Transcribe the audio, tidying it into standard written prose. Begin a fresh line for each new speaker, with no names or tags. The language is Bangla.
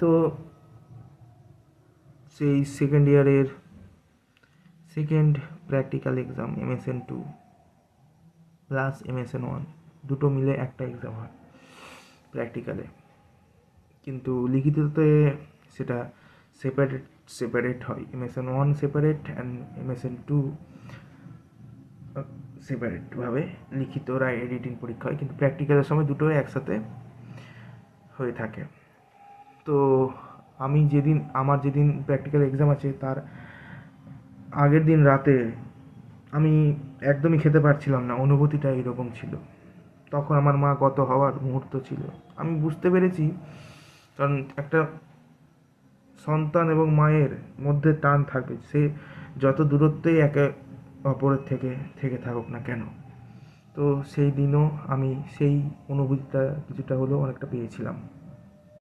তো সেই সেকেন্ড ইয়ারের second practical exam MSN 2 plus MSN 1 দুটো মিলে একটা এক্সাম হয় প্র্যাকটিক্যালে, কিন্তু লিখিততে সেটা সেপারেট সেপারেট হয়। MSN 1 সেপারেট অ্যান্ড MSN 2 সেপারেটভাবে লিখিত রিটিন পরীক্ষা হয়, কিন্তু প্র্যাকটিক্যালের সময় দুটো একসাথে হয়ে থাকে। তো আমার যেদিন প্র্যাকটিক্যাল এক্সাম আছে তার আগের দিন রাতে আমি একদমই খেতে পারছিলাম না, অনুভূতিটা এরকম ছিল। তখন আমার মা গত হওয়ার মুহূর্ত ছিল। আমি বুঝতে পেরেছি, কারণ একটা সন্তান এবং মায়ের মধ্যে টান থাকবে, সে যত দূরত্বেই একে অপরের থেকে থেকে থাকুক না কেন। তো সেই দিনও আমি সেই অনুভূতিটা কিছুটা হলেও অনেকটা পেয়েছিলাম।